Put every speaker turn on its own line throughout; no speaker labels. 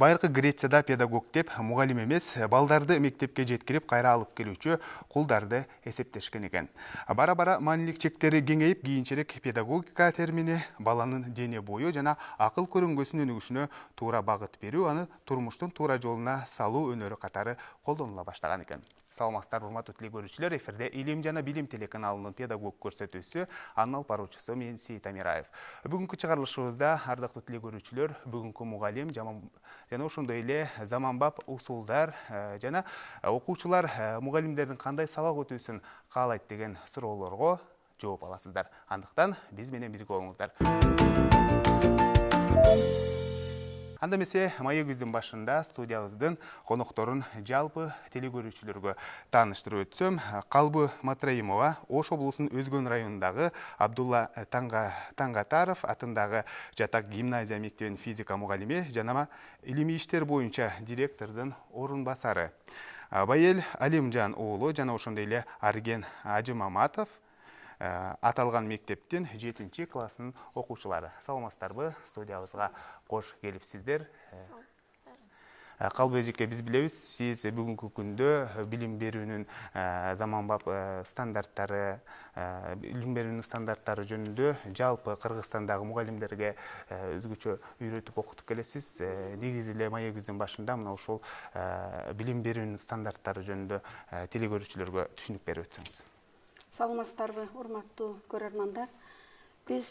Байыркы Грецияда педагог деп мугалим эмес, балдарды мектепке жеткирип кайра алып келүүчү кулдарды эсептешкен экен. Бара-бара маанилик чектери кеңейип, кийинчерээк педагогика термини баланын дене бою жана акыл көрүнгөсүнүн өнүгүшүнө туура багыт берүү, аны турмуштун туура жолуна салуу өнөрү катары колдонула баштаган экен. Саламатсыздар, урматтуу телегөрүүчүлөр, эфирде Илим жана билим телеканалынын педагог көрсөтүүсү, анын алып баруучусу мен Сейит Амираев. Бүгүнкү чыгарылышыбызда, ардактуу телегөрүүчүлөр, бүгүнкү мугалим жана ошондой эле заманбап усулдар жана окуучулар мугалимдердин кандай сабак өтүүсүн каалайт деген суроолорго жооп аласыздар. Андыктан биз менен бирге болуңуздар. Анда эмесе маегибиздин башында студиябыздын конокторун жалпы телегөрүүчүлөргө тааныштырып өтсөм, Калбы Матраимова Ош облусунун Өзгөн районундагы Абдулла Таңгатаров атындагы жатак гимназия мектебинин физика мугалими жана илимий иштер боюнча директордун орун басары. Байел Алимжан уулу жана ошондой эле Арген Ажымаматов аталган мектептин 7 класснын окуучулары. Саламатсыздарбы? Студиябызга кош келипсиздер. Калбы эжеке, биз билебиз, сиз бүгүнкү күндө билим берүүнүн заманбап стандарттары, жөнүндө жалпы Кыргызстандагы мугалимдерге өзгөчө үйрөтүп окутуп келесиз. Негизи эле маегибиздин башында мына ушул билим берүүнүн стандарттары жөнүндө телегөрүүчүлөргө түшүнүк берип өтсөңүз.
Саламатсыздарбы, урматтуу көрөрмандар. Биз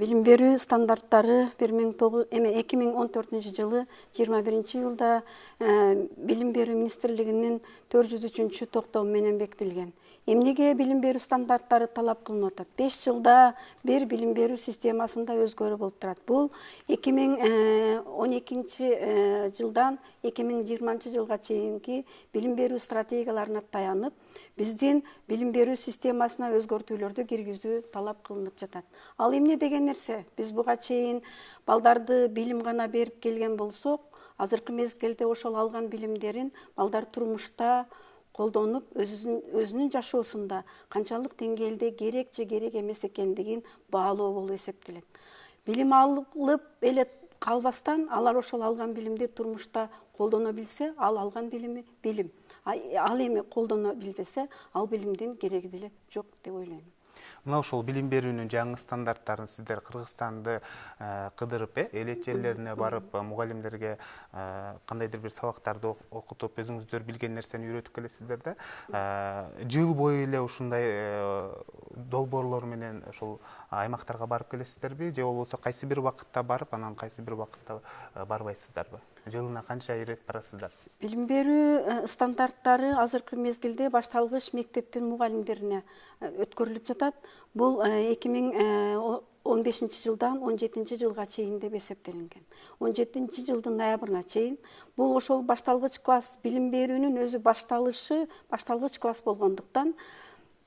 билим берүү стандарттары 2014 жылы 21-июлда билим берүү министрлигинин 403 токтому менен бекитилген. Эмнеге билим берүү стандарттары талап кылынып атат? 5 жылда бир билим берүү системасында өзгөрүү болуп турат. Бул 2012 жылдан 2020 жылга чейинки билим берүү стратегияларына таянып, биздин билим берүү системасына өзгөртүүлөрдү киргизүү талап кылынып жатат. Ал эмне деген нерсе? Биз буга чейин балдарды билим гана берип келген болсок, азыркы мезгилде ошол алган билимдерин балдар турмушта колдонуп, өзүнүн жашоосунда канчалык деңгээлде керек же керек эмес экендигин баалоо болуп эсептелет. Билим алып эле калбастан, алар ошол алган билимди турмушта колдоно билсе, ал алган билими билим. Ал эми колдоно билбесе, ал билимдин кереги деле жок деп ойлойм.
Мына ошол билим берүүнүн жаңы стандарттарын сиздер Кыргызстанды кыдырып, элет жерлерине барып, мугалимдерге кандайдыр бир сабактарды окутуп, өзүңүздөр билген нерсени үйрөтүп келесиздер да. Жыл бою эле ушундай долбоорлор менен ошол аймактарга барып келесиздерби, же болбосо кайсы бир убакытта барып, анан кайсы бир убакытта барбайсыздарбы? Жылына канча ирет барасыздар?
Билим берүү стандарттары азыркы мезгилде башталгыч мектептин мугалимдерине өткөрүлүп жатат. Бул 2015 жылдан 17 жылга чейин деп эсептелинген. 17 жылдын ноябрына чейин. Бул ошол башталгыч класс билим берүүнүн өзү башталгыч класс болгондуктан,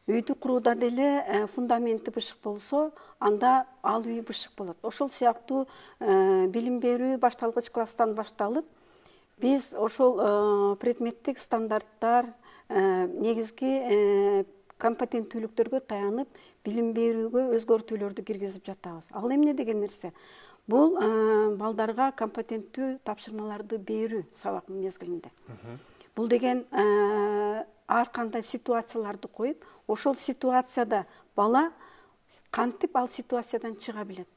үйдү курууда деле фундаменти бышык болсо, анда ал үй бышык болот. Ошол сыяктуу билим берүү башталгыч класстан башталып, биз ошол предметтик стандарттар, негизги компетенттүүлүктөргө таянып, билим берүүгө өзгөртүүлөрдү киргизип жатабыз. Ал эмне деген нерсе? Бул балдарга компетенттүү тапшырмаларды берүү сабак мезгилинде. Бул деген ар кандай ситуацияларды коюп, ошол ситуацияда бала кантип ал ситуациядан чыга билет.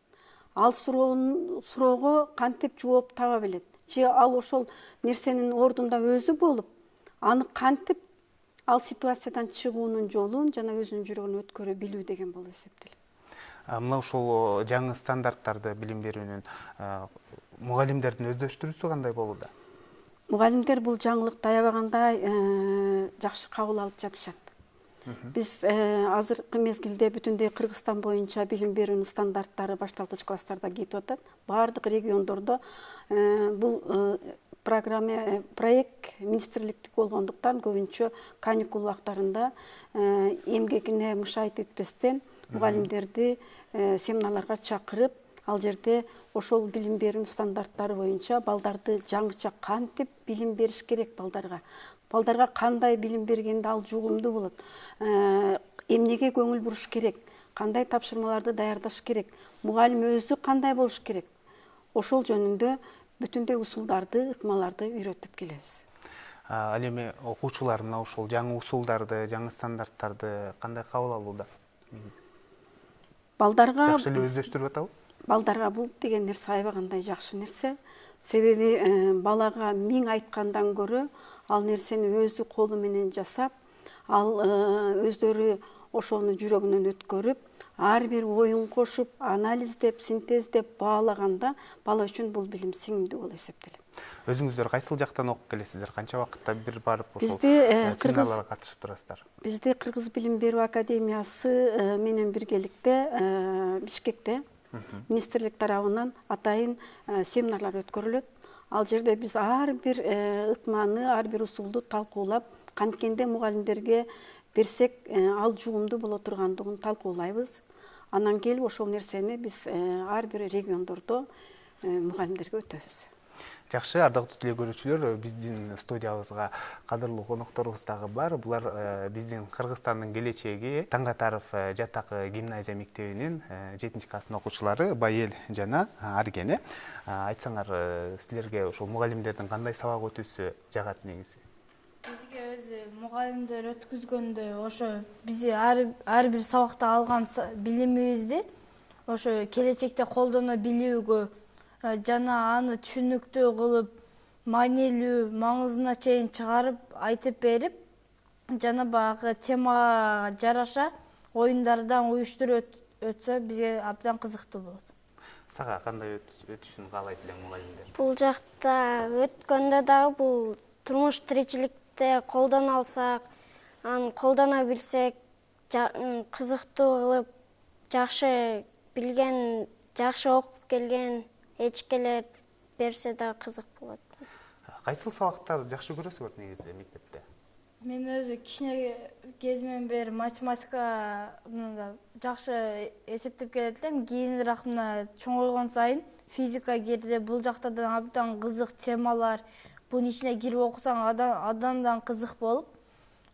Ал суроого кантип жооп таба билет. Же ал ошол нерсенин ордунда өзү болуп, аны кантип ал ситуациядан чыгуунун жолун жана өзүнүн жүрөгүн өткөрө билүү деген болуп эсептелет.
Мына ушул жаңы стандарттарды билим берүүнүн мугалимдердин өздөштүрүүсү кандай болууда?
Мугалимдер бул жаңылыкты аябагандай жакшы кабыл алып жатышат. Биз азыркы мезгилде бүтүндөй Кыргызстан боюнча билим берүүнүн стандарттары башталгыч класстарда кетип атат. Бардык региондордо бул проект министрликтик болгондуктан көбүнчө каникул убактарында эмгегине мышайт өтпөстөн мугалимдерди семиналарга чакырып, ал жерде ошол билим берүүнүн стандарттары боюнча балдарды жаңыча кантип билим бериш керек балдарга. Балдарга кандай билим бергенде ал жугумдуу болот. Эмнеге көңүл буруш керек? Кандай тапшырмаларды даярдаш керек? Мугалим өзү кандай болуш керек? Ошол жөнүндө бүтүндөй усулдарды, ыкмаларды үйрөтүп келебиз.
Ал эми окуучулар мына ушул жаңы усулдарды, жаңы стандарттарды кандай кабыл алууда?
Балдарга
Жакшы эле өздөштүрүп атабы?
балдарга бул деген нерсе аябагандай жакшы нерсе. Себеби балага 1000 айткандан көрө ал нерсени өзү колу менен жасап, ал өздөрү ошону жүрөгүнөн өткөрүп, ар бир оюн кошуп, анализдеп, синтездеп, баалаганда бала үчүн бул билим сиңимдүү болуп эсептелет.
Өзүңүздөр кайсыл жактан окуп келесиздер? Канча вакытта бир барып ошол
Бизде
семиналарга катышып турасыздар?
Бизде Кыргыз билим берүү академиясы менен биргеликте Бишкекте министрлик тарабынан атайын семинарлар өткөрүлөт. Ал жерде биз ар бир ыкманы, ар бир усулду талкуулап, канткенде мугалимдерге берсек ал жугумдуу боло тургандыгын талкуулайбыз. Анан келип ошол нерсени биз ар бир региондордо мугалимдерге өтөбүз.
Жакшы, ардактуу теле көрүүчүлөр, биздин студиябызга кадырлуу конокторубуз дагы бар. Булар биздин Кыргызстандын келечеги Таңатаров жатакы гимназия мектебинин 7-класстын окуучулары Байел жана Аргене. Айтсаңар, силерге ошол мугалимдердин кандай сабак өтүүсү жагат негизи?
Бизге өзү мугалимдер өткүзгөндө ошо бизи ар бир сабакта алган билимибизди ошо келечекте колдоно билүүгө жана аны түшүнүктүү кылып, маанилүү, маңызына чейин чыгарып, айтып берип, жана багы темага жараша оюндардан уюштуруп өтсө бизге абдан кызыктуу болот.
Сага кандай өтүшүн каалайт элең мугалимдер?
Бул жакта өткөндө дагы бул турмуш тиричиликте колдоно алсак, аны колдоно билсек, кызыктуу кылып, жакшы билген, жакшы окуп келген эчкелер берсе да кызык болот.
Кайсыл сабактарды жакшы көрөсүңөр негизи мектепте?
Мен өзү кичине кезимден бери математика жакшы эсептеп келет элем. Кийинирээк мына чоңойгон сайын физика кирди. Бул жактардан абдан кызык темалар. Бунун ичине кирип окусаң адандан кызык болуп,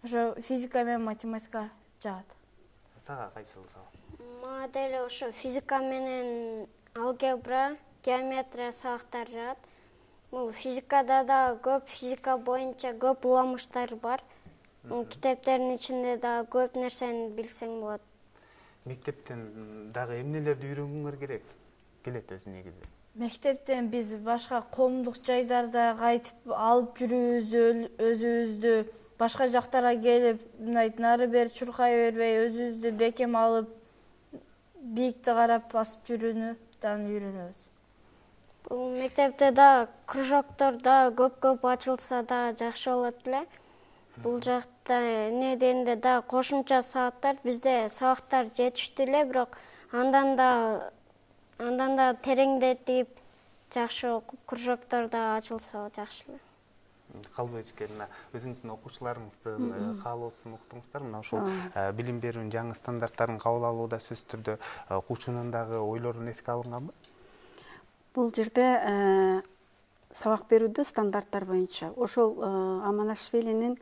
ошо физика менен математика жагат.
Сага кайсыл сабак?
Мага деле ошо физика менен алгебра, геометрия сабактар жагат. Бул физикада да көп физика боюнча көп уламыштар бар. Китептердин ичинде да көп нерсени билсең болот.
Мектептен дагы эмнелерди үйрөнгүңөр келет өзү негизи?
Мектептен биз башка коомдук жайларда кайтып алып жүрүүбүз, өзүбүздү башка жактарга келип, мындай нары бери чуркай бербей, өзүбүздү бекем алып, бийикти карап басып жүрүүнү үйрөнөбүз.
Бул мектепте да кружоктор көп ачылса да жакшы болот эле. Бул жакта эмне дегенде да кошумча сабактар, бизде сабактар жетиштүү эле, бирок андан да тереңдетип, жакшы окуп, кружоктор да ачылса жакшы эле.
Калбыбечке, мына өзүңүздүн окуучуларыңыздын каалоосун уктуңуздар. Мына ошол билим берүүнүн жаңы стандарттарын кабыл алууда сөзсүз түрдө окуучунун дагы ойлорун эске алынганбы?
Бул жерде сабак берүүдө стандарттар боюнча ошол Аманашвилинин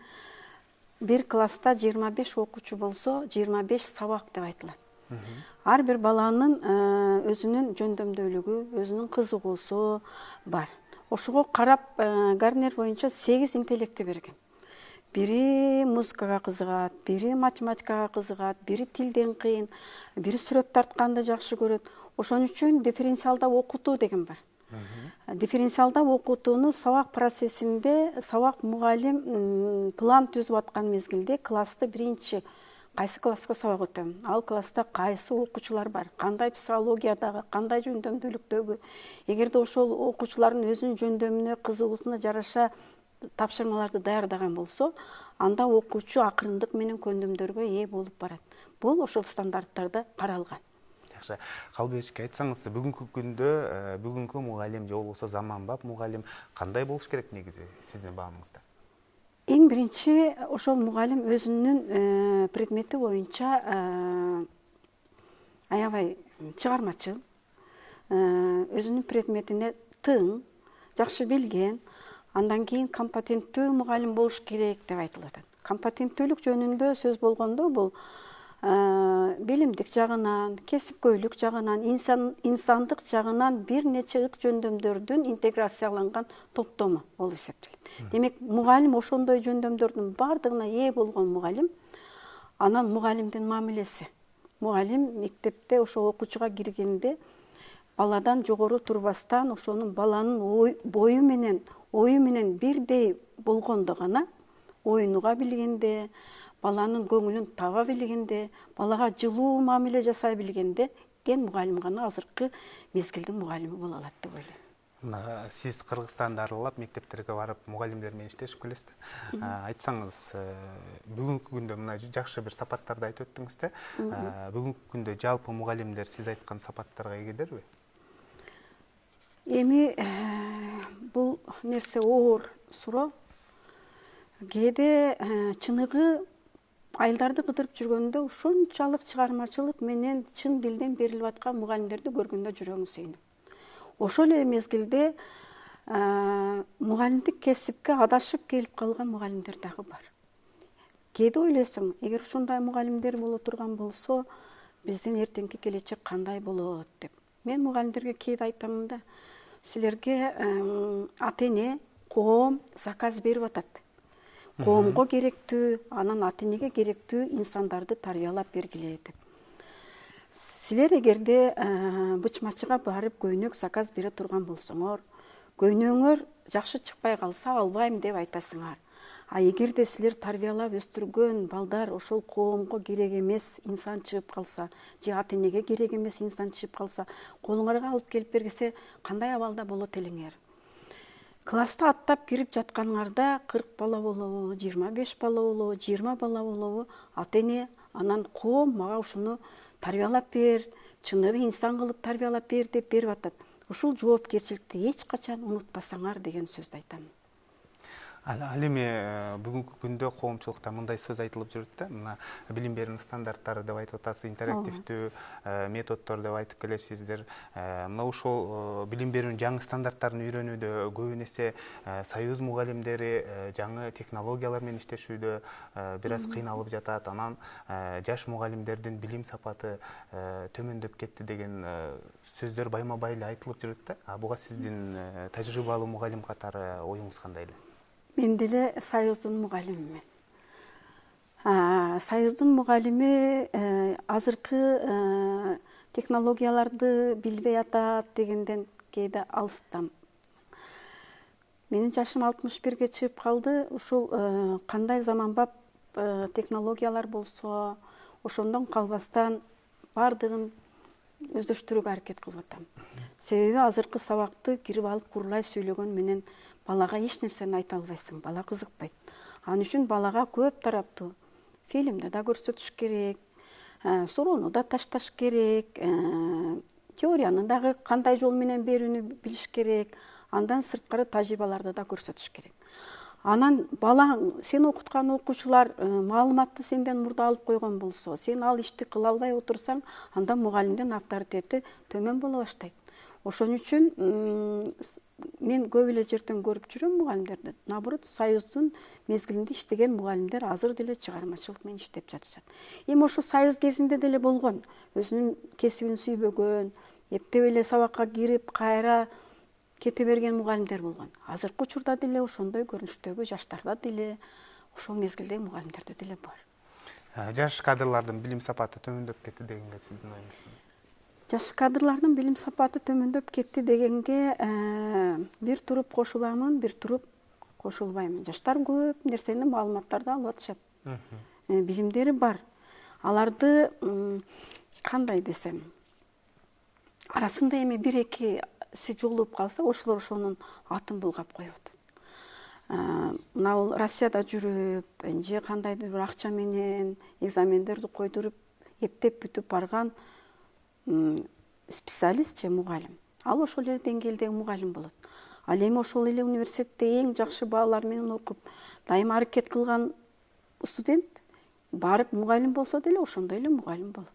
бир класста 25 окуучу болсо, 25 сабак деп айтылат. Ар бир баланын өзүнүн жөндөмдүүлүгү, өзүнүн кызыгуусу бар. Ошого карап Гарнер боюнча 8 интеллекти берген. Бири музыкага кызыгат, бири математикага кызыгат, бири тилден кыйын, бири сүрөт тартканды жакшы көрөт. Ошон үчүн дифференциалдап окутуу деген бар. Дифференциалдап окутууну сабак процессинде сабак мугалим план түзүп аткан мезгилде класты биринчи кайсы класска сабак өтөм, ал класста кайсы окуучулар бар, кандай психологиядагы, кандай жөндөмдүүлүктөгү. Эгерде ошол окуучулардын өзүнүн жөндөмүнө, кызыгуусуна жараша тапшырмаларды даярдаган болсо, анда окуучу акырындык менен көндүмдөргө ээ болуп барат. Бул ошол стандарттарда каралган.
Жакшы. Калбыбечке, айтсаңыз, бүгүнкү күндө бүгүнкү мугалим же болбосо заманбап мугалим кандай болуш керек негизи сиздин баамыңызда?
Эң биринчи ошол мугалим өзүнүн предмети боюнча аябай чыгармачыл, өзүнүн предметине тың, жакшы билген, андан кийин компетенттүү мугалим болуш керек деп айтылат. Компетенттүүлүк жөнүндө сөз болгондо бул билимдик жагынан, кесипкөйлүк жагынан, инсандык жагынан бир нече ык жөндөмдөрдүн интеграцияланган топтому болуп эсептелет. Демек, мугалим ошондой жөндөмдөрдүн бардыгына ээ болгон мугалим, анан мугалимдин мамилеси. Мугалим мектепте ошо окуучуга киргенде баладан жогору турбастан ошонун баланын бою менен бирдей болгондо гана, оюнуга билгенде, баланын көңүлүн таба билгенде, балага жылуу мамиле жасай билгенде, кен мугалим гана азыркы мезгилдин мугалими боло алат деп ойлойм.
Сиз Кыргызстанды аралап, мектептерге барып, мугалимдер менен иштешип келесиз. Айтсаңыз, бүгүнкү күндө мына жакшы бир сапаттарды айтып өттүңүз да. Бүгүнкү күндө жалпы мугалимдер сиз айткан сапаттарга ээледирби?
Эми бул нерсе оор суроо. Кээде чыныгы айылдарды кыдырып жүргөндө ушунчалык чыгармачылык менен чын дилден берилип аткан мугалимдерди көргөндө жүрөгүң сүйүнөт. Ошол эле мезгилде мугалимдик кесипке адашып келип калган мугалимдер дагы бар. Кээде ойлойсуң, эгер ушундай мугалимдер боло турган болсо, биздин эртеңки келечек кандай болот деп. Мен мугалимдерге кээде айтамын да, силерге ата-эне, коом заказ берип атат. Коомго керектүү, анан ата-энеге керектүү инсандарды тарбиялап бергиле деп. Силер эгерде бычмачыга барып көйнөк заказ бере турган болсоңор, көйнөгүңөр жакшы чыкпай калса албайм деп айтасыңар. А эгерде силер тарбиялап өстүргөн балдар ошол коомго керек эмес инсан чыгып калса, же ата-энеге керек эмес инсан чыгып калса, колуңарга алып келип бергисе, кандай абалда болот элеңер? Класста аттап кирип жатканыңарда 40 бала болобу, 25 бала болобу, 20 бала болобу, ата-эне, анан коом мага ушуну тарбиялап бер, чыныгы инсан кылып тарбиялап бер деп берип атат. Ушул жоопкерчиликти эч качан унутпасаңар деген сөздү айтам.
Ал эми бүгүнкү күндө коомчулукта мындай сөз айтылып жүрөт да, мына билим берүү стандарттары деп айтып атасыз, интерактивдүү методдор деп айтып келесиздер. Мына ушул билим берүүнүн жаңы стандарттарын үйрөнүүдө көбүн эсе союз мугалимдери жаңы технологиялар менен иштешүүдө бир аз кыйналып жатат. Анан жаш мугалимдердин билим сапаты төмөндөп кетти деген сөздөр байма-бай эле айтылып жүрөт да. Буга сиздин тажрыйбалуу мугалим катары оюңуз кандай эле?
Мен деле союздун мугалимимин. Союздун мугалими азыркы технологияларды билбей атат дегенден кээде алыстам. Менин жашым 61-ге чыгып калды. Ушул кандай заманбап технологиялар болсо, ошондон калбастан бардыгын өздөштүрүүгө аракет кылып атам. Себеби азыркы сабакты кирип алып курлай сүйлөгөн менен балага эч нерсени айта албайсың, бала кызыкпайт. Анын үчүн балага көп тараптуу фильмде да көрсөтүш керек, суроону да ташташ керек, теорияны дагы кандай жол менен берүүнү билиш керек, андан сырткары тажрыйбаларды да көрсөтүш керек. Анан балаң, сен окуткан окуучулар маалыматты сенден мурда алып койгон болсо, сен ал ишти кыла албай отурсаң, анда мугалимдин авторитети төмөн боло баштайт. Ошон үчүн мен көп эле жерден көрүп жүрөм мугалимдерди. Наоборот, союздун мезгилинде иштеген мугалимдер азыр деле чыгармачылык менен иштеп жатышат. Эми ошо союз кезинде деле болгон, өзүнүн кесибин сүйбөгөн, эптеп эле сабакка кирип, кайра кете берген мугалимдер болгон. Азыркы учурда деле ошондой көрүнүштөгү жаштарда деле, ошол мезгилдеги мугалимдерде деле бар.
Жаш кадрлардын билим сапаты төмөндөп кетти дегенге сиздин оюңуз?
Жаш кадрлардын билим сапаты төмөндөп кетти дегенге бир туруп кошуламын, бир туруп кошулбайм. Жаштар көп нерсени маалыматтарды алып атышат. Билимдери бар. Аларды кандай десем, арасында эми бир-экиси жолугуп калса, ошолор ошонун атын булгап коюп атат. Мына Россияда жүрүп, же кандайдыр бир акча менен экзамендерди койдуруп, эптеп бүтүп барган специалист же мугалим. Ал ошол эле деңгээлдеги мугалим болот. Ал эми ошол эле университетте эң жакшы баалар менен окуп, дайыма аракет кылган студент барып мугалим болсо деле ошондой эле мугалим болот.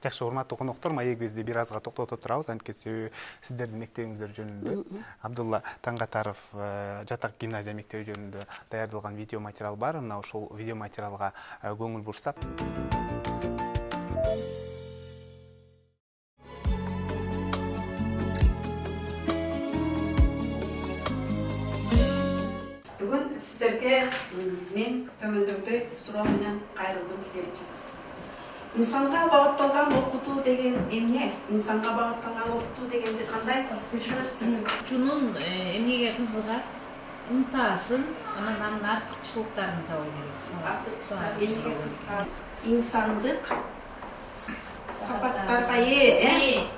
Жакшы, урматтуу коноктор, маегибизди бир азга токтото турабыз, анткени сиздердин мектебиңиздер жөнүндө, Абдулла Таңгатаров жатак гимназия мектеби жөнүндө даярдалган видео материал бар. Мына ушул видео материалга көңүл бурсак.
төмөндөгдөй суроо менен кайрылгым келип жатат. Инсанга багытталган окутуу деген эмне? Инсанга багытталган окутуу дегенди кандай түшүнөсүздөр?
Чунун эмнеге кызыгат, ынтаасын, анан артыкчылыктарын табуу керек.
Инсандык сапаттарга ээ,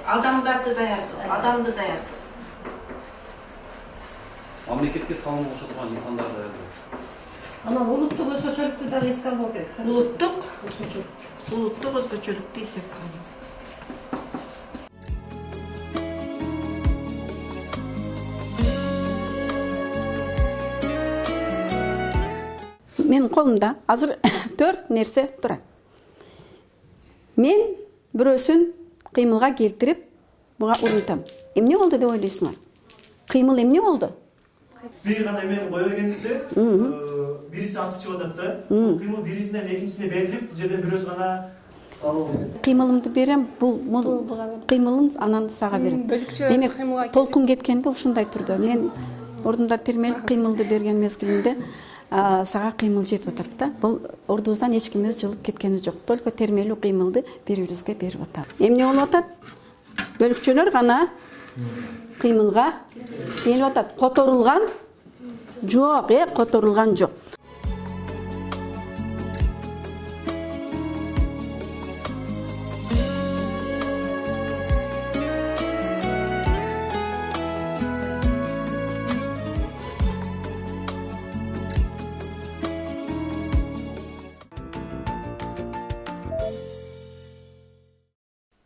адамдарды даярдоо, адамды даярдоо.
Мамлекетке салым кошо турган инсандар даярдоо.
Анан улуттук өзгөчөлүктү дагы эске алуу керек.
Улуттук
Өзгөчөлүк.
өзгөчөлүктү эсепке алуу. Менин колумда азыр 4 нерсе турат. Мен бирөөсүн кыймылга келтирип, буга урунтам. Эмне болду деп ойлойсуңар? Кыймыл эмне болду?
Бир гана эмени кое бергенибизде, бириси атып чыгып атат да. Кыймыл бирисинен экинчисине берилип, бул жерден бирөөсү гана алуу керек.
Кыймылымды берем, бул кыймылын анан сага берем. Демек, толкун кеткенде ушундай турду. Мен ордунда термелип кыймылды берген мезгилинде сага кыймыл жетип атат да. Бул ордубуздан эч ким жылып кеткени жок. Только термелүү кыймылды бири-бирибизге берип атат. Эмне болуп атат? Бөлүкчөлөр гана кыймылга келип атат. Которулган жок, которулган жок.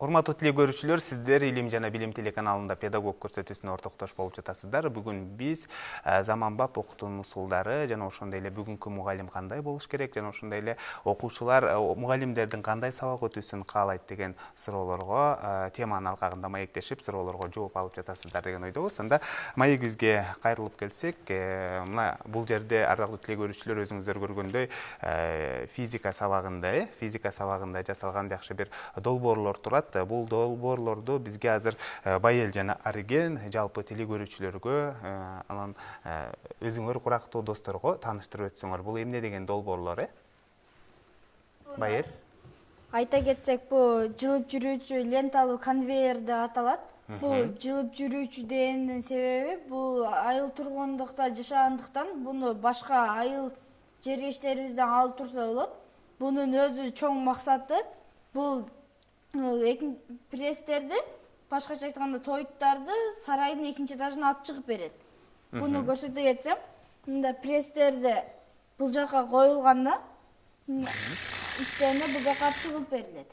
Урматтуу теле көрүүчүлөр, сиздер Илим жана Билим телеканалында педагог көрсөтүүсүнө ортоктош болуп жатасыздар. Бүгүн биз заманбап окутуунун усулдары жана ошондой эле бүгүнкү мугалим кандай болуш керек жана ошондой эле окуучулар мугалимдердин кандай сабак өтүүсүн каалайт деген суроолорго теманын алкагында маектешип, суроолорго жооп алып жатасыздар деген ойдобуз. Анда маегибизге кайрылып келсек, мына бул жерде ардактуу теле көрүүчүлөр өзүңүздөр көргөндөй физика сабагында жасалган жакшы бир долбоорлор турат. Бул долбоорлорду бизге азыр Байел жана Арген жалпы теле көрүүчүлөргө, анан өзүңөр курактуу досторго тааныштырып өтсөңөр. Бул эмне деген долбоорлор, Байел?
Айта кетсек, бул жылып жүрүүчү ленталуу конвейер деп аталат. Бул жылып жүрүүчү дегендин себеби бул айыл тургундукта жашагандыктан буну башка айыл жергечтерибизден алып турса болот. Бунун өзү чоң максаты бул престерди, башкача айтканда тоюттарды сарайдын экинчи этажына алып чыгып берет. Буну көрсөтө кетсем, мында престерди бул жака коюлганда иштерине бул жака алып чыгып берилет.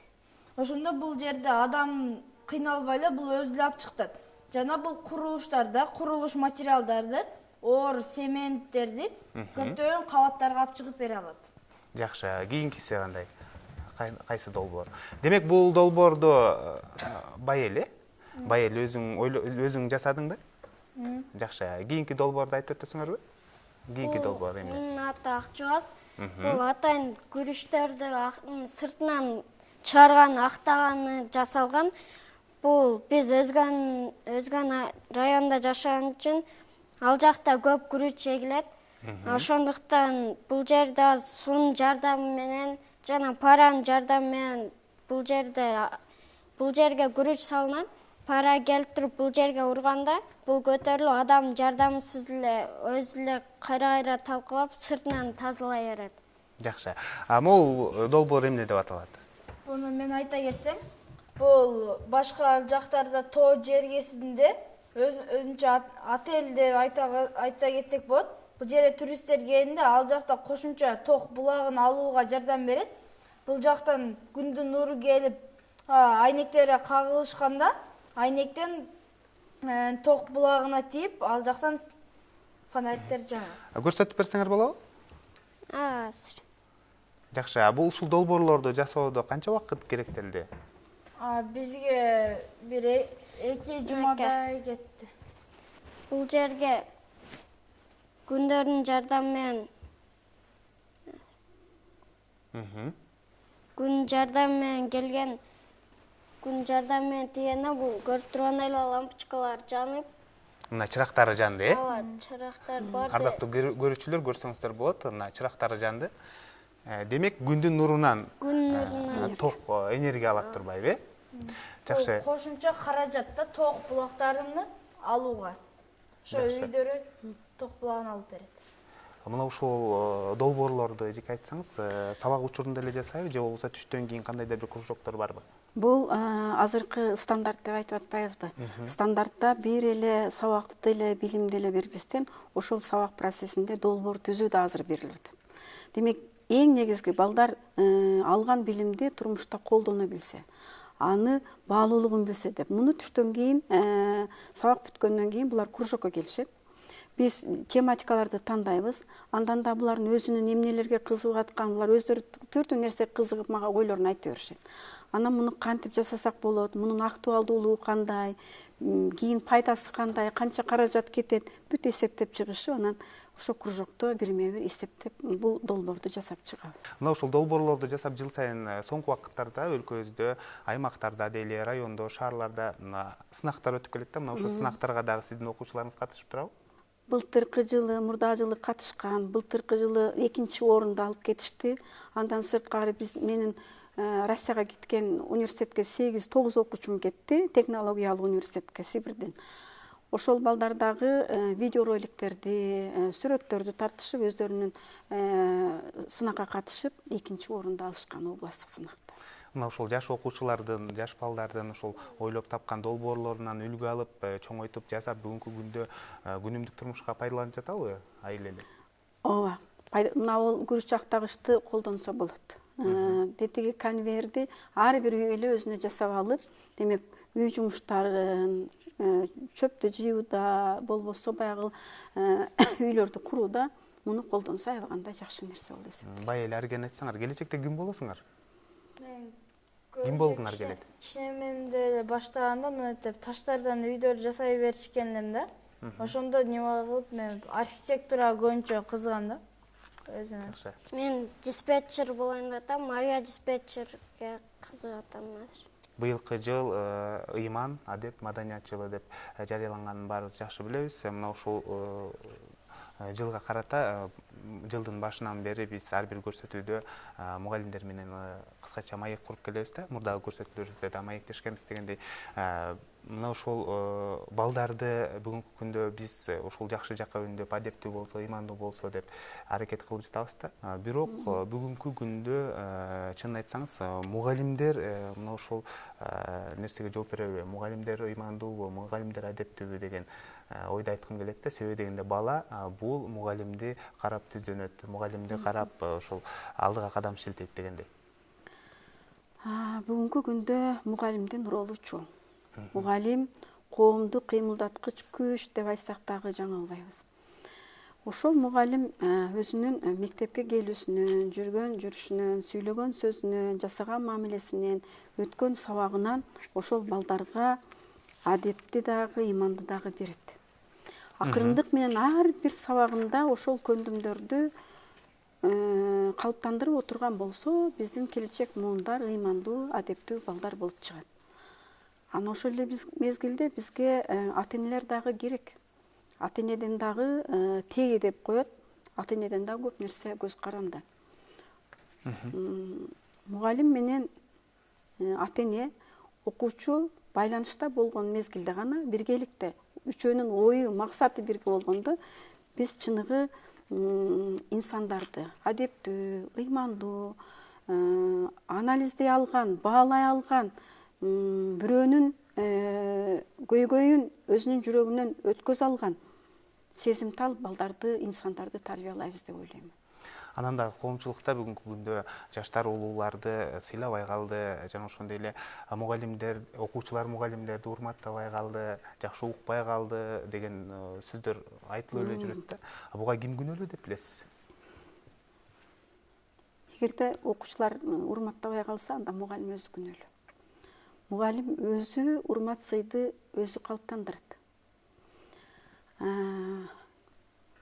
Ошондо бул жерде адам кыйналбай эле бул өзү эле алып чыктат. Жана бул курулуштарда, курулуш материалдарды, оор цементтерди көптөгөн кабаттарга алып чыгып бере алат.
Жакшы, кийинкиси кандай? Кайсы долбоор? Демек, бул долбоорду Байел, Байел өзүң жасадыңбы? Жакшы. Кийинки долбоорду айтып өтөсүңөрбү? Кийинки долбоор эмне?
Бунун аты Акчубас. Бул атайын күрүчтөрдү сыртынан чыгарган, актаганы жасалган. Бул биз өзгөн районда жашаган үчүн ал жакта көп күрүч эгилет. Ошондуктан бул жерде суунун жардамы менен жана паранын жардамы менен бул жерге күрүч салынат. Пара келип туруп бул жерге урганда, бул көтөрүлүп адам жардамсыз эле өзү эле кайра талкалап сыртынан тазалай берет.
Жакшы. Бул долбоор эмне деп аталат?
Буну мен айта кетсем, бул башка жактарда тоо жергесинде өзүнчө отель деп айта кетсек болот. Бул жерге туристтер келгенде ал жакта кошумча ток булагын алууга жардам берет. Бул жактан күндүн нуру келип, айнектерге кагылышканда, айнектен ток булагына тийип, ал жактан фонарьтер жанат.
Көрсөтүп берсеңер болобу?
Азыр.
Жакшы. Бул ушул долбоорлорду жасоодо канча убакыт керектелди?
Бизге бир 2 жумадай кетти.
Бул жерге күндөрдүн жардамы менен күн жардамы менен келген, күн жардамы менен тийгенде бул көрүп тургандай эле лампочкалар жанып.
Мына чырактары жанды,
ооба чырактар бар.
Ардактуу көрүүчүлөр, көрсөңүздөр болот. Мына чырактары жанды. Демек күндүн нурунан ток энергия алат турбайбы? Жакшы.
Кошумча каражат да ток булактарын алууга. Ошо үйдөрү ток булагын алып берет.
Мына ушул долбоорлорду эжеке айтсаңыз, сабак учурунда эле жасайбы же болбосо түштөн кийин кандайдыр бир кружоктор барбы?
Бул азыркы стандарт деп айтып атпайбызбы? Стандартта бир эле сабакты эле билимди эле бербестен ошол сабак процессинде долбоор түзүү да азыр берилип атат. Демек, эң негизги балдар алган билимди турмушта колдоно билсе, аны баалуулугун билсе деп. Муну түштөн кийин, сабак бүткөндөн кийин булар кружокко келишет. Биз тематикаларды тандайбыз. Андан да булардын өзүнүн эмнелерге кызыгып аткан, булар өздөрү түрдүү нерсе кызыгып мага ойлорун айта беришет. Анан муну кантип жасасак болот, мунун актуалдуулугу кандай, кийин пайдасы кандай, канча каражат кетет, бүт эсептеп чыгышып, анан ошо кружокто бирме-бир эсептеп бул долбоорду жасап чыгабыз.
Мына ушул долбоорлорду жасап жыл сайын соңку убакыттарда өлкөбүздө, аймактарда дейли, райондо, шаарларда сынактар өтүп келет да. Мына ошол сынактарга дагы сиздин окуучуларыңыз катышып турабы?
Былтыркы жылы, мурдагы жылы катышкан, былтыркы жылы 2-чи орунду алып кетишти. Андан сырткары менин Россияга кеткен университетке 8-9 окуучум кетти, технологиялык университетке Сибирден. Ошол балдар дагы видеороликтерди, сүрөттөрдү тартышып, өздөрүнүн сынакка катышып, 2-чи орунду алышкан областтык сынакта.
Мына ушул жаш окуучулардын, жаш балдардын ушул ойлоп тапкан долбоорлорунан үлгү алып, чоңойтуп жасап, бүгүнкү күндө күнүмдүк турмушка пайдаланып жатабы айылелер?
Ооба. Мына ол күрүч актагычты колдонсо болот. Детиги конвейерди ар бир үй эле өзүнө жасап алып, демек үй жумуштарын, чөптү жыюуда, болбосо баягы үйлөрдү курууда муну колдонсо аябагандай жакшы нерсе болот эсептейм.
Бай эле арген айтсаңар, келечекте ким болосуңар?
Мен
Ким болгуңар келет?
Кичинемемде эле баштаганда мынтип таштардан үйдөр жасай беришкен элем да. Ошондо неме кылып мен архитектурага көбүнчө кызыгам да. Өзүмө.
Мен диспетчер болоюн деп атам, авиа диспетчерге кызыгып атам азыр.
Быйылкы жыл ыйман, адеп, маданият жылы деп жарыяланганын баарыбыз жакшы билебиз. Мына ушул жылга карата жылдын башынан бери биз ар бир көрсөтүүдө мугалимдер менен кыскача маек куруп келебиз да. Мурдагы көрсөтүүлөрүбүздө да маектешкенбиз дегендей. Мына ушул балдарды бүгүнкү күндө биз ушул жакшы жакка үндөп, адептүү болсо, ыймандуу болсо деп аракет кылып жатабыз да. Бирок бүгүнкү күндө чынын айтсаңыз, мугалимдер мына ушул нерсеге жооп береби? Мугалимдер ыймандуубу, мугалимдер адептүүбү деген ойду айткым келет да. Себеби дегенде бала бул мугалимди карап түздөнөт, мугалимди карап ошол алдыга кадам шилтейт дегендей.
Бүгүнкү күндө мугалимдин ролу чоң. Мугалим коомду кыймылдаткыч күч деп айтсак дагы жаңылбайбыз. Ошол мугалим өзүнүн мектепке келүүсүнөн, жүргөн жүрүшүнөн, сүйлөгөн сөзүнөн, жасаган мамилесинен, өткөн сабагынан ошол балдарга адепти дагы, ыйманды дагы берет. Акырындык менен ар бир сабагында ошол көндүмдөрдү калыптандырып отурган болсо, биздин келечек муундар ыймандуу, адептүү балдар болуп чыгат. Ана ошол эле мезгилде бизге ата-энелер дагы керек. Ата-энеден дагы теги деп коет. Ата-энеден дагы көп нерсе көз каранды. Мугалим менен ата-эне, окуучу байланышта болгон мезгилде гана биргеликте үчөөнүн ою, максаты бирге болгондо биз чыныгы инсандарды адептүү, ыймандуу, анализдей алган, баалай алган, бирөөнүн көйгөйүн өзүнүн жүрөгүнөн өткөзө алган сезимтал балдарды, инсандарды тарбиялайбыз деп ойлойм.
Анан дагы коомчулукта бүгүнкү күндө жаштар улууларды сыйлабай калды, жана ошондой эле мугалимдер, окуучулар мугалимдерди урматтабай калды, жакшы укпай калды деген сөздөр айтылып эле жүрөт да. Буга ким күнөөлүү деп билесиз?
Эгерде окуучулар урматтабай калса, анда мугалим өзү күнөөлүү. Мугалим өзү урмат сыйды өзү калыптандырат.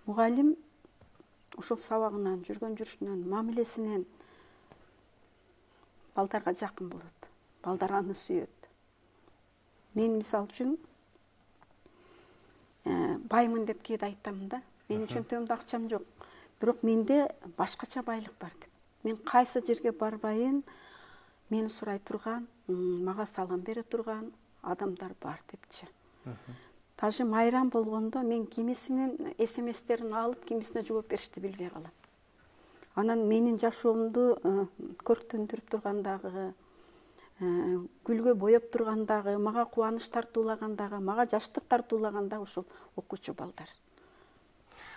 Мугалим ошол сабагынан, жүргөн жүрүшүнөн, мамилесинен балдарга жакын болот. Балдар аны сүйөт. Мен мисалы үчүн баймын деп кээде айтамын да. Менин чөнтөгүмдө акчам жок. Бирок менде башкача байлык бар деп. Мен кайсы жерге барбайын, мени сурай турган, мага салам бере турган адамдар бар депчи. Даже майрам болгондо мен кимисинин СМСтерин алып, кимисине жооп беришти билбей калам. Анан менин жашоомду көрктөндүрүп тургандагы, гүлгө боеп тургандагы, мага кубаныч тартуулагандагы, мага жаштык тартуулагандагы ушул окуучу балдар.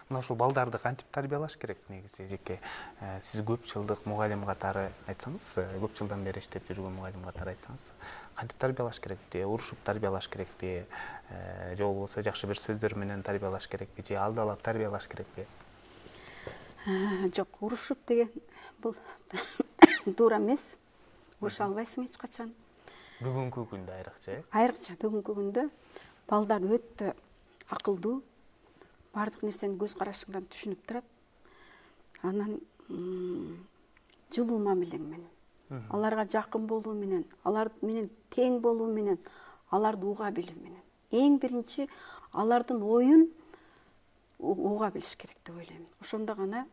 Мына ушул балдарды кантип тарбиялаш керек негизи жеке? Сиз көп жылдык мугалим катары айтсаңыз, көп жылдан бери иштеп жүргөн мугалим катары айтсаңыз, кантип тарбиялаш керекти? Урушуп тарбиялаш керекти? Же болбосо жакшы бир сөздөр менен тарбиялаш керекпи? Же алдалап тарбиялаш керекпи?
Жок, урушуп деген бул туура эмес. Уруша албайсың эч качан.
Бүгүнкү күндө айрыкча,
Айрыкча бүгүнкү күндө балдар өтө акылдуу, бардык нерсени көз карашыңдан түшүнүп турат. Анан жылуу мамилең менен, аларга жакын болуу менен, алар менен тең болуу менен, аларды уга билүү менен. Эң биринчи алардын оюн уга билиш керек деп ойлойм. Ошондо гана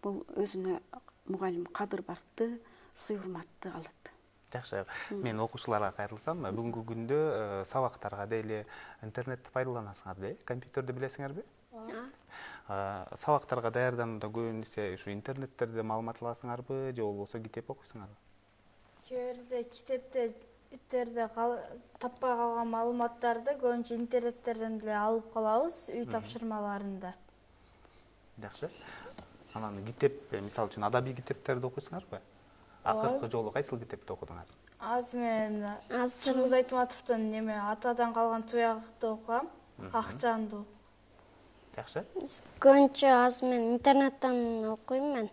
бул өзүнө мугалим кадыр-баркты, сый-урматты алат.
Жакшы. Мен окуучуларга кайрылсам, бүгүнкү күндө сабактарга деле интернетти пайдаланасыңар, компьютерди билесиңерби? Сабактарга даярданууда көбүнесе ушу интернеттерде маалымат аласыңарбы, же болбосо китеп окуйсуңарбы?
Кээ бирде китептерде таппай калган маалыматтарды көбүнчө интернеттерден деле алып калабыз, үй тапшырмаларында.
Жакшы. Анан китеп, мисалы үчүн адабий китептерди окуйсуңарбы? Акыркы жолу кайсыл китепти окудуңар?
Азыр мен Чыңгыз Айтматовдун атадан калган туягыкты окугам, Акчанду.
Жакшы.
Көбүнчө азыр мен интернеттен окуйм мен.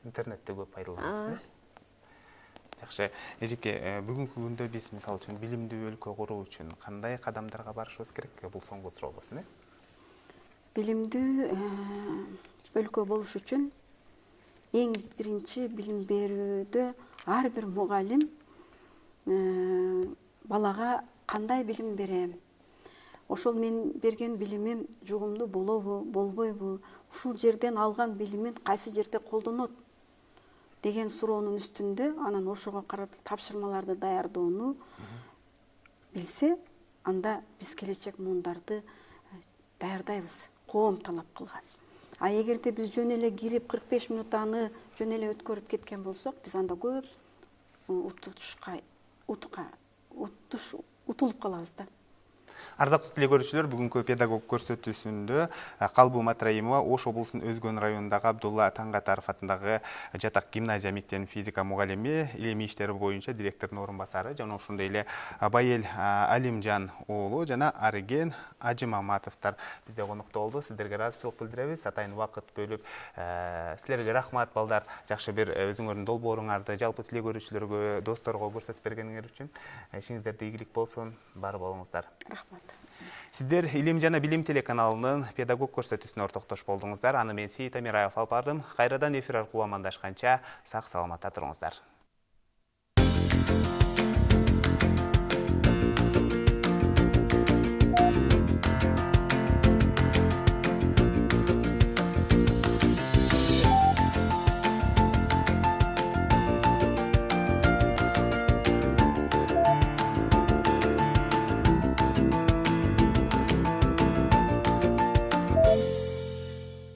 Интернетти көп пайдаланасыз. Жакшы. Эжеке, бүгүнкү күндө биз мисалы үчүн билимдүү өлкө куруу үчүн кандай кадамдарга барышыбыз керек? Бул соңку суроо болсун,
Билимдүү өлкө болуш үчүн эң биринчи билим берүүдө ар бир мугалим балага кандай билим берем, ошол мен берген билимим жугумдуу болобу, болбойбу, ушул жерден алган билимин кайсы жерде колдонот деген суроонун үстүндө анан ошого карата тапшырмаларды даярдоону билсе, анда биз келечек муундарды даярдайбыз, коом талап кылган. А эгерде биз жөн эле кирип 45 мүнөт аны жөн эле өткөрүп кеткен болсок, биз анда көп утулуп калабыз да.
Ардактуу теле көрүүчүлөр, бүгүнкү педагог көрсөтүүсүндө Калбуу Матраимова Ош облусунун Өзгөн районундагы Абдулла Таңгатаров атындагы жатак гимназия мектебинин физика мугалими, илимий иштери боюнча директордун орун басары жана ошондой эле Байел Алимжан уулу жана Арыген Ажымаматовдор бизде конокто болду. Сиздерге ыраазычылык билдиребиз. Атайын убакыт бөлүп, силерге рахмат балдар. Жакшы бир өзүңөрдүн долбооруңарды жалпы теле көрүүчүлөргө, досторго көрсөтүп бергениңер үчүн ишиңиздерде ийгилик болсун. Бар болуңуздар.
Рахмат.
Сиздер Илим жана Билим телеканалынын педагог көрсөтүүсүнө ортоктош болдуңуздар. Аны мен Сейит Амираев алып бардым. Кайрадан эфир аркылуу амандашканча сак саламатта туруңуздар.